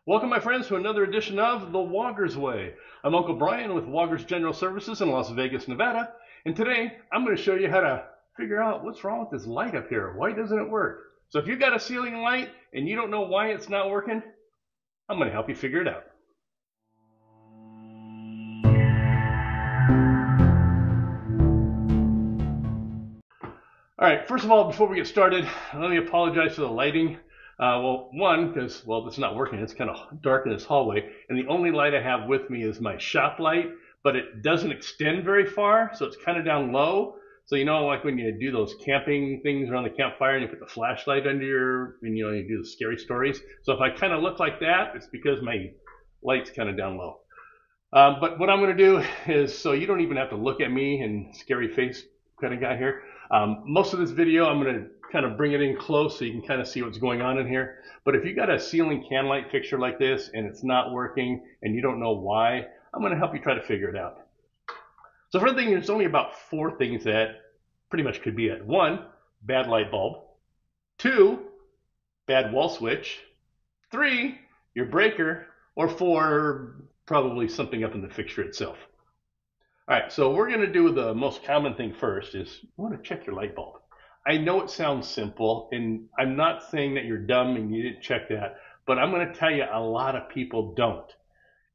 Welcome, my friends, to another edition of The Woggers Way. I'm Uncle Brian with Woggers General Services in Las Vegas, Nevada, and today I'm going to show you how to figure out what's wrong with this light up here. Why doesn't it work? So if you've got a ceiling light and you don't know why it's not working, I'm going to help you figure it out. All right, first of all, before we get started, let me apologize for the lighting. One, because, it's not working. It's kind of dark in this hallway. And the only light I have with me is my shop light, but it doesn't extend very far, so it's kind of down low. So, like when you do those camping things around the campfire and you put the flashlight under you do the scary stories. So if I kind of look like that, it's because my light's kind of down low. But what I'm going to do is, so you don't even have to look at me and scary face kind of guy here. Most of this video, I'm going to kind of bring it in close so you can kind of see what's going on in here. But if you got a ceiling can light fixture like this and it's not working and you don't know why, I'm going to help you try to figure it out. So for the thing, there's only about 4 things that pretty much could be it. 1, bad light bulb. 2, bad wall switch. 3, your breaker. Or 4, probably something up in the fixture itself. All right, so we're going to do the most common thing first is you want to check your light bulb. I know it sounds simple, and I'm not saying that you're dumb and you didn't check that, but I'm going to tell you a lot of people don't.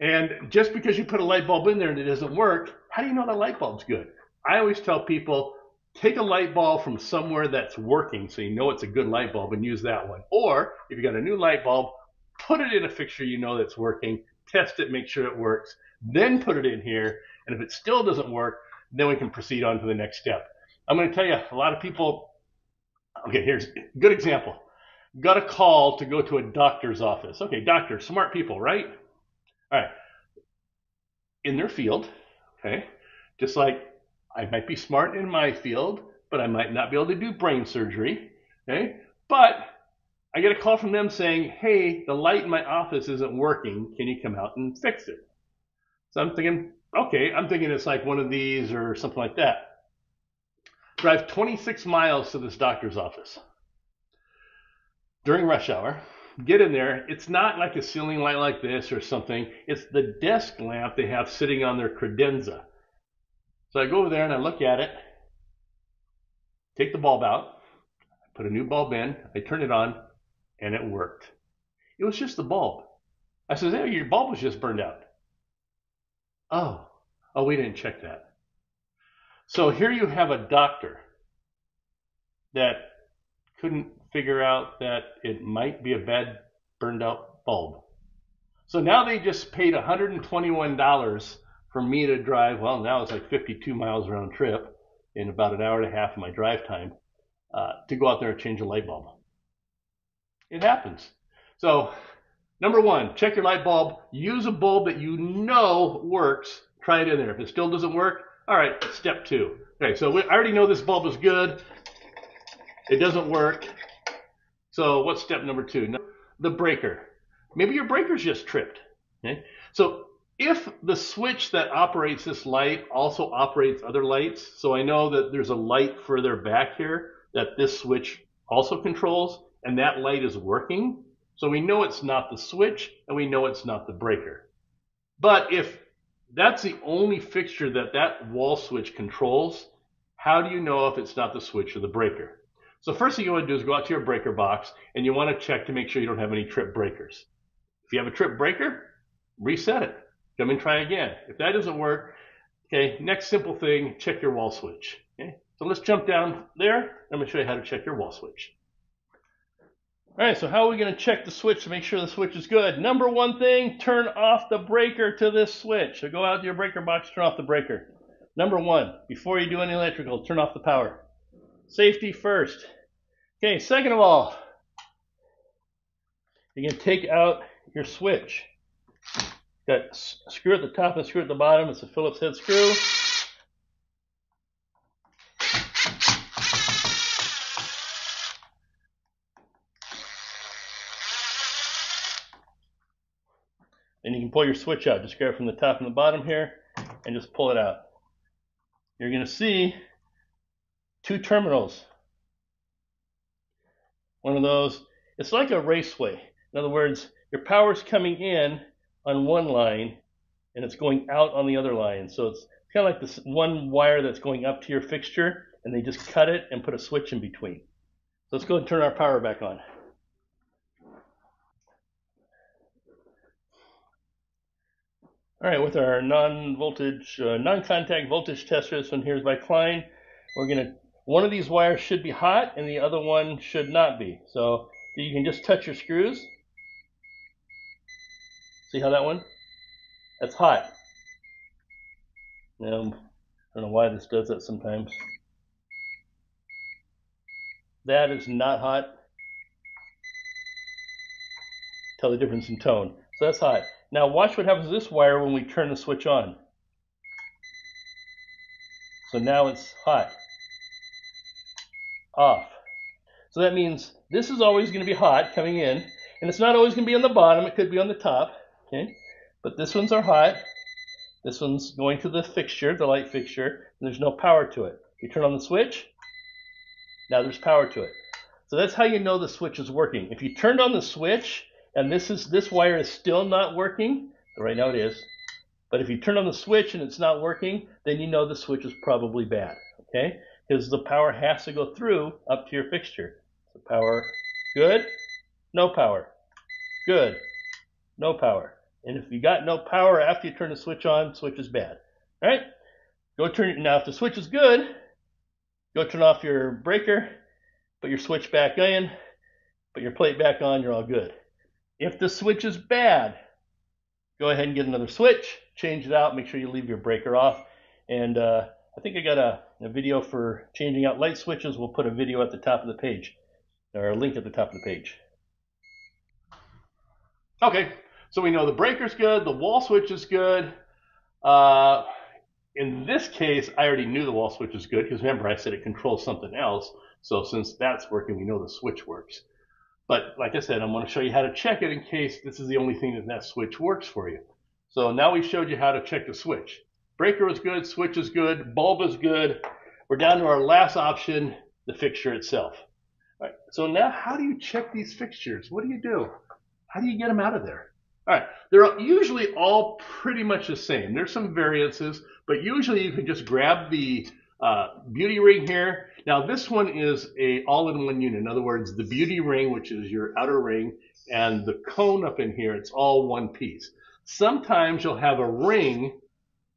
And just because you put a light bulb in there and it doesn't work, how do you know the light bulb's good? I always tell people, take a light bulb from somewhere that's working so you know it's a good light bulb and use that one. Or if you got a new light bulb, put it in a fixture you know that's working, test it, make sure it works, then put it in here. And if it still doesn't work, then we can proceed on to the next step. I'm going to tell you, a lot of people, okay, here's a good example. Got a call to go to a doctor's office. Okay, doctor, smart people, right? All right. In their field, okay, just like I might be smart in my field, but I might not be able to do brain surgery, okay? But I get a call from them saying, hey, the light in my office isn't working. Can you come out and fix it? So I'm thinking, okay, it's like one of these or something like that. Drive 26 miles to this doctor's office during rush hour. Get in there. It's not like a ceiling light like this or something. It's the desk lamp they have sitting on their credenza. So I go over there and I look at it, take the bulb out, put a new bulb in, I turn it on, and it worked. It was just the bulb. I said, hey, your bulb was just burned out. Oh, we didn't check that. So here you have a doctor that couldn't figure out that it might be a bad burned out bulb. So now they just paid $121 for me to drive, now it's like 52 miles round trip in about an hour and a half of my drive time to go out there and change a light bulb. It happens. So number 1, check your light bulb. Use a bulb that you know works. Try it in there. If it still doesn't work, all right, step 2. Okay, so I already know this bulb is good. It doesn't work. So what's step number 2? The breaker. Maybe your breaker's just tripped. Okay? So if the switch that operates this light also operates other lights, so I know that there's a light further back here that this switch also controls, and that light is working, so we know it's not the switch, and we know it's not the breaker. But if that's the only fixture that wall switch controls, how do you know if it's not the switch or the breaker? So first thing you want to do is go out to your breaker box, and you want to check to make sure you don't have any trip breakers. If you have a trip breaker, reset it. Come and try again. If that doesn't work, okay, next simple thing, check your wall switch. Okay, so let's jump down there. I'm going to show you how to check your wall switch. All right, so how are we going to check the switch to make sure the switch is good? Number 1 thing, turn off the breaker to this switch. So go out to your breaker box, turn off the breaker. Number 1, before you do any electrical, turn off the power. Safety first. Okay, second of all, you're going to take out your switch. Got a screw at the top and a screw at the bottom. It's a Phillips head screw. Then you can pull your switch out. Just grab it from the top and the bottom here and just pull it out. You're going to see 2 terminals. One of those, it's like a raceway. In other words, your power's coming in on one line and it's going out on the other line. So it's kind of like this one wire that's going up to your fixture, and they just cut it and put a switch in between. So let's go and turn our power back on. All right, with our non-contact voltage tester, this one here is by Klein. One of these wires should be hot and the other one should not be. So you can just touch your screws. See how that one? That's hot. Now, I don't know why this does that sometimes. That is not hot. Tell the difference in tone. So that's hot. Now watch what happens to this wire when we turn the switch on. So now it's hot. Off. So that means this is always going to be hot coming in, and it's not always going to be on the bottom. It could be on the top. Okay, but this ones are hot. This one's going to the fixture, the light fixture, and there's no power to it. You turn on the switch, now there's power to it. So that's how you know the switch is working. If you turned on the switch and this wire is still not working, so right now it is, but if you turn on the switch and it's not working, then you know the switch is probably bad, okay? Because the power has to go through up to your fixture. So power, good, no power, good, no power. And if you got no power after you turn the switch on, switch is bad. All right? Now if the switch is good, go turn off your breaker, put your switch back in, put your plate back on, you're all good. If the switch is bad, go ahead and get another switch, change it out, make sure you leave your breaker off. And I think I got a video for changing out light switches. We'll put a video at the top of the page, or a link at the top of the page. Okay. So we know the breaker's good, the wall switch is good. In this case, I already knew the wall switch is good because remember I said it controls something else. So since that's working, we know the switch works. But like I said, I'm going to show you how to check it in case this is the only thing that switch works for you. So now we showed you how to check the switch. Breaker is good, switch is good, bulb is good. We're down to our last option, the fixture itself. All right, so now how do you check these fixtures? What do you do? How do you get them out of there? All right, they're usually all pretty much the same. There's some variances, but usually you can just grab the beauty ring here. Now this one is a all-in-one unit. In other words, the beauty ring, which is your outer ring, and the cone up in here, it's all one piece. Sometimes you'll have a ring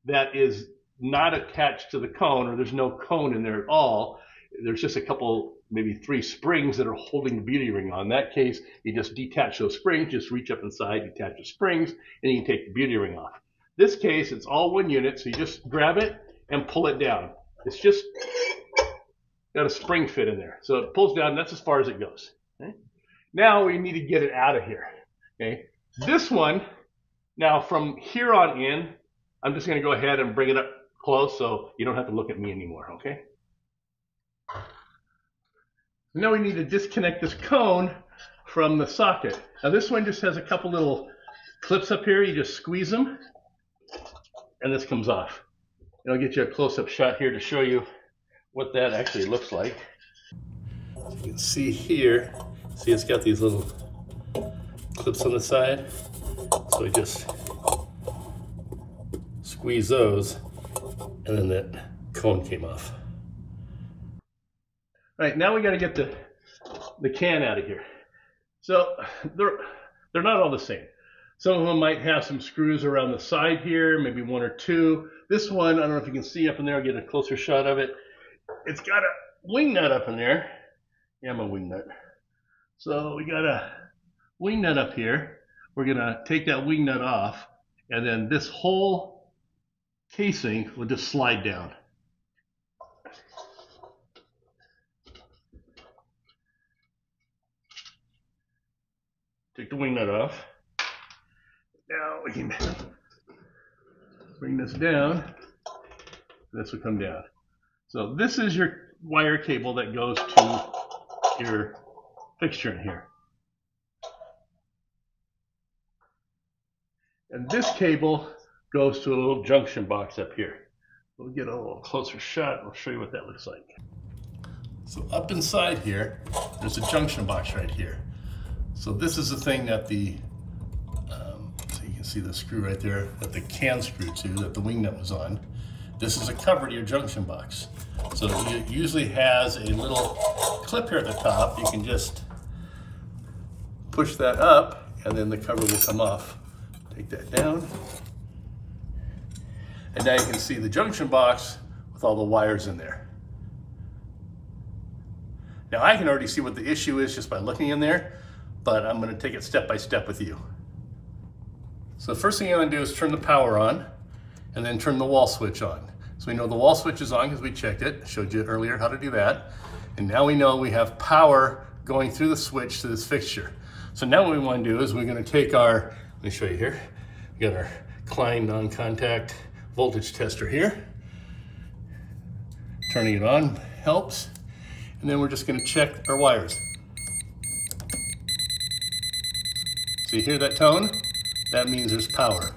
that is not attached to the cone, or there's no cone in there at all. There's just a couple, maybe 3 springs that are holding the beauty ring on. In that case, you just detach those springs, just reach up inside, detach the springs, and you can take the beauty ring off. This case, it's all one unit, so you just grab it and pull it down. It's just got a spring fit in there. So it pulls down, and that's as far as it goes. Okay? Now we need to get it out of here. Okay? This one, now from here on in, I'm just going to go ahead and bring it up close so you don't have to look at me anymore, okay? Now we need to disconnect this cone from the socket. Now this one just has a couple little clips up here. You just squeeze them, and this comes off. And I'll get you a close-up shot here to show you what that actually looks like. You can see here, see it's got these little clips on the side. So I just squeeze those, and then that cone came off. All right, now we got to get the can out of here. So they're not all the same. Some of them might have some screws around the side here, maybe 1 or 2. This one, I don't know if you can see up in there, I'll get a closer shot of it. It's got a wing nut up in there. Yeah, I'm a wing nut. So we got a wing nut up here. We're going to take that wing nut off, and then this whole casing will just slide down. Take the wing nut off. Now we can bring this down. This will come down. So this is your wire cable that goes to your fixture in here. And this cable goes to a little junction box up here. We'll get a little closer shot and I'll show you what that looks like. So up inside here, there's a junction box right here. So this is the thing that the see the screw right there that the can screw to, that the wing nut was on. This is a cover to your junction box. So it usually has a little clip here at the top. You can just push that up and then the cover will come off. Take that down. And now you can see the junction box with all the wires in there. Now I can already see what the issue is just by looking in there, but I'm going to take it step by step with you. So the first thing I'm going to do is turn the power on and then turn the wall switch on. So we know the wall switch is on because we checked it. I showed you earlier how to do that. And now we know we have power going through the switch to this fixture. So now what we want to do is we're going to take our, let me show you here. We got our Klein non-contact voltage tester here. Turning it on helps. And then we're just going to check our wires. So you hear that tone? That means there's power.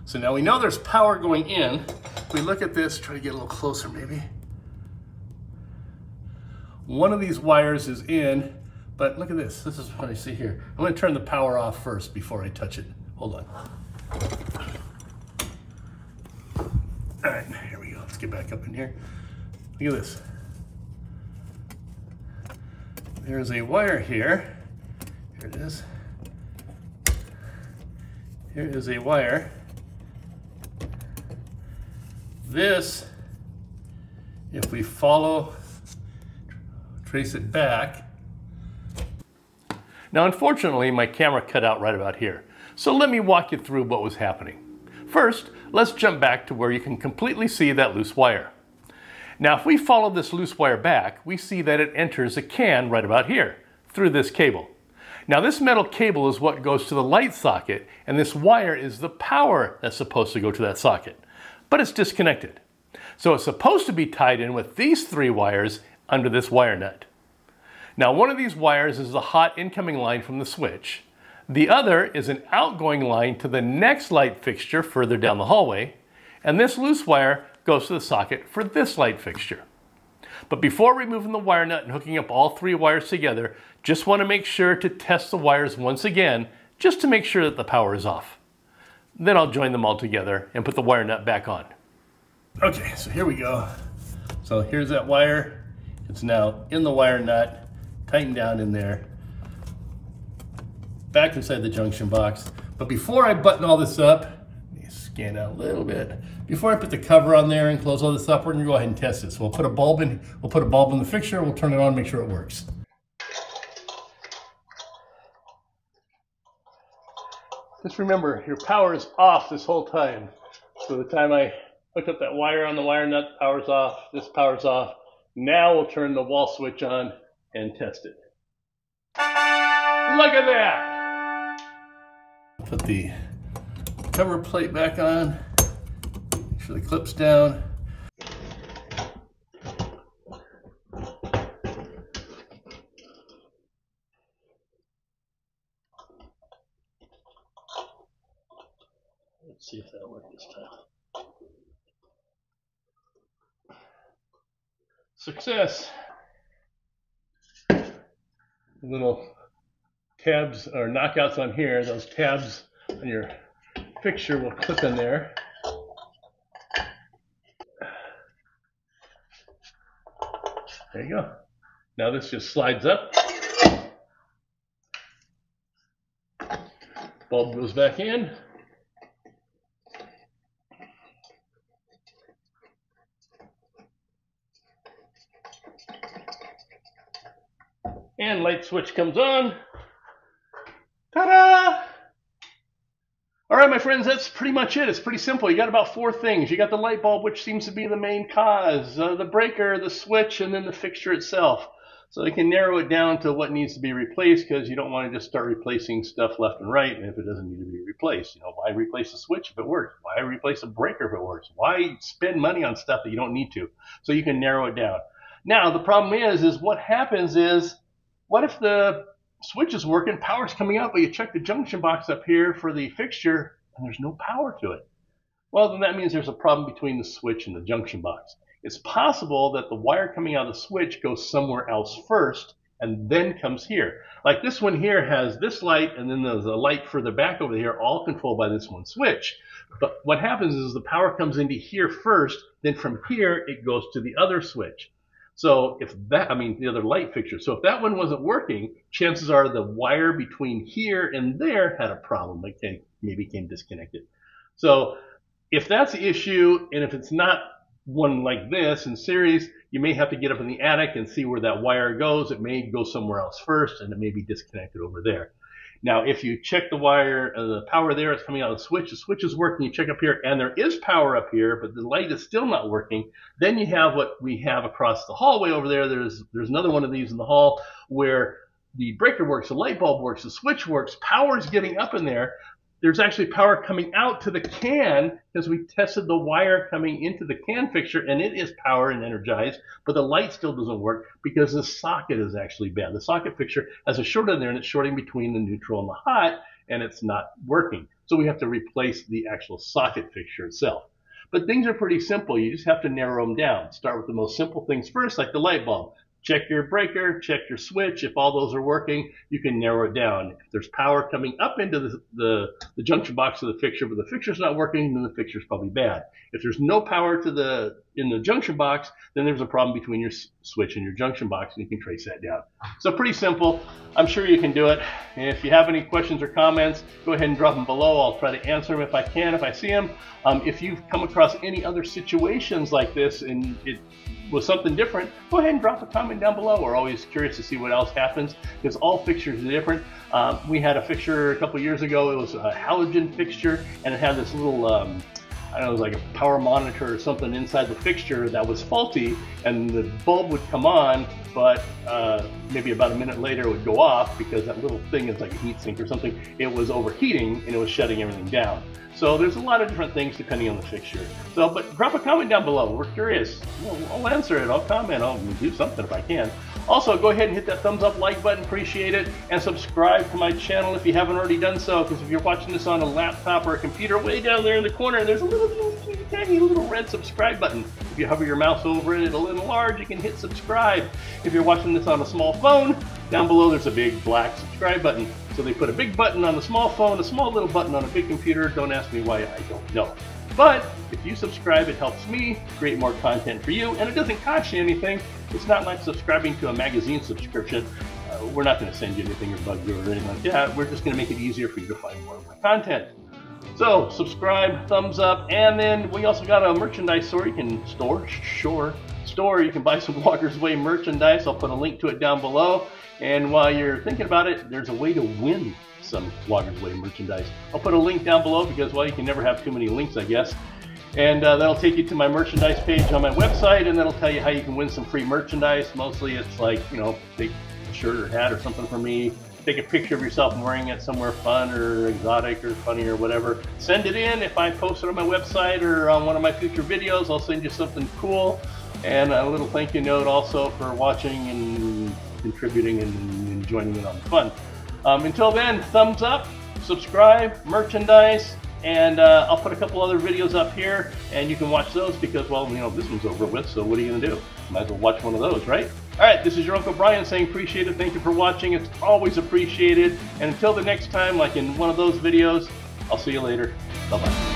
So now we know there's power going in. If we look at this, try to get a little closer maybe. One of these wires is in, but look at this. This is what I see here. I'm going to turn the power off first before I touch it. Hold on. All right, here we go. Let's get back up in here. Look at this. There's a wire here. Here it is. Here is a wire. This, if we follow, trace it back. Now, unfortunately, my camera cut out right about here. So let me walk you through what was happening. First, let's jump back to where you can completely see that loose wire. Now, if we follow this loose wire back, we see that it enters a can right about here through this cable. Now, this metal cable is what goes to the light socket, and this wire is the power that's supposed to go to that socket, but it's disconnected. So it's supposed to be tied in with these three wires under this wire nut. Now, one of these wires is the hot incoming line from the switch. The other is an outgoing line to the next light fixture further down the hallway, and this loose wire goes to the socket for this light fixture. But before removing the wire nut and hooking up all three wires together, just want to make sure to test the wires once again, just to make sure that the power is off. Then I'll join them all together and put the wire nut back on. Okay, so here we go. So here's that wire. It's now in the wire nut, tightened down in there, back inside the junction box. But before I button all this up, let me scan out a little bit. Before I put the cover on there and close all this up, we're gonna go ahead and test this. So we'll put a bulb in the fixture, we'll turn it on, make sure it works. Just remember, your power is off this whole time. So the time I hooked up that wire on the wire nut, power's off, this power's off. Now we'll turn the wall switch on and test it. Look at that! Put the cover plate back on, make sure the clip's down. Let's see if that'll work this time. Success! Little tabs or knockouts on here, those tabs on your fixture will clip in there. There you go. Now this just slides up. Bulb goes back in. And light switch comes on. Ta-da! All right, my friends, that's pretty much it. It's pretty simple. You got about four things. You got the light bulb, which seems to be the main cause, the breaker, the switch, and then the fixture itself. So you can narrow it down to what needs to be replaced, because you don't want to just start replacing stuff left and right and if it doesn't need to be replaced. You know, why replace the switch if it works? Why replace a breaker if it works? Why spend money on stuff that you don't need to? So you can narrow it down. Now, the problem is what happens is, what if the switch is working, power's coming out, but you check the junction box up here for the fixture and there's no power to it? Well, then that means there's a problem between the switch and the junction box. It's possible that the wire coming out of the switch goes somewhere else first, and then comes here. Like this one here has this light, and then there's a light further back over here, all controlled by this one switch. But what happens is the power comes into here first, then from here it goes to the other switch. So if that, the other light fixture. So if that one wasn't working, chances are the wire between here and there had a problem. It maybe came disconnected. So if that's the issue, and if it's not one like this in series, you may have to get up in the attic and see where that wire goes. It may go somewhere else first, and it may be disconnected over there. Now, if you check the wire, the power there is coming out of the switch is working, you check up here, and there is power up here, but the light is still not working, then you have what we have across the hallway over there. There's another one of these in the hall where the breaker works, the light bulb works, the switch works, power is getting up in there. There's actually power coming out to the can because we tested the wire coming into the can fixture, and it is power and energized, but the light still doesn't work because the socket is actually bad. The socket fixture has a short in there, and it's shorting between the neutral and the hot, and it's not working. So we have to replace the actual socket fixture itself. But things are pretty simple. You just have to narrow them down. Start with the most simple things first, like the light bulb. Check your breaker, check your switch. If all those are working, you can narrow it down. If there's power coming up into the junction box of the fixture, but the fixture's not working, then the fixture's probably bad. If there's no power in the junction box, then there's a problem between your switch and your junction box, and you can trace that down. So pretty simple. I'm sure you can do it. And if you have any questions or comments, go ahead and drop them below. I'll try to answer them if I can, if I see them. If you've come across any other situations like this and it was something different, go ahead and drop a comment down below. We're always curious to see what else happens because all fixtures are different. We had a fixture a couple years ago. It was a halogen fixture, and it had this little I don't know, it was like a power monitor or something inside the fixture that was faulty, and the bulb would come on, but maybe about a minute later it would go off because that little thing is like a heat sink or something. It was overheating and it was shutting everything down. So there's a lot of different things depending on the fixture. So, but drop a comment down below. We're curious. I'll answer it. I'll comment. I'll do something if I can. Also, go ahead and hit that thumbs up, like button. Appreciate it. And subscribe to my channel if you haven't already done so. Because if you're watching this on a laptop or a computer, way down there in the corner, there's a little tiny little red subscribe button. If you hover your mouse over it, it'll enlarge. You can hit subscribe. If you're watching this on a small phone, down below there's a big black subscribe button. So they put a big button on the small phone, a small little button on a big computer. Don't ask me why, I don't know. But if you subscribe, it helps me create more content for you, and it doesn't cost you anything. It's not like subscribing to a magazine subscription. We're not going to send you anything or bug you or anything like that. We're just going to make it easier for you to find more of my content. So subscribe, thumbs up, and then we also got a merchandise store. You can store. You can buy some Woggers Way merchandise. I'll put a link to it down below. And while you're thinking about it, there's a way to win some Woggers Way merchandise. I'll put a link down below because, well, you can never have too many links, I guess. And that'll take you to my merchandise page on my website, and that'll tell you how you can win some free merchandise. Mostly it's like, take a shirt or hat or something for me. Take a picture of yourself wearing it somewhere fun or exotic or funny or whatever. Send it in. If I post it on my website or on one of my future videos, I'll send you something cool. And a little thank you note also for watching and contributing and joining in on the fun. Until then, thumbs up, subscribe, merchandise, and I'll put a couple other videos up here, and you can watch those because, well, this one's over with, so what are you going to do? Might as well watch one of those, right? All right, this is your Uncle Brian saying appreciate it. Thank you for watching. It's always appreciated. And until the next time, like in one of those videos, I'll see you later. Bye-bye.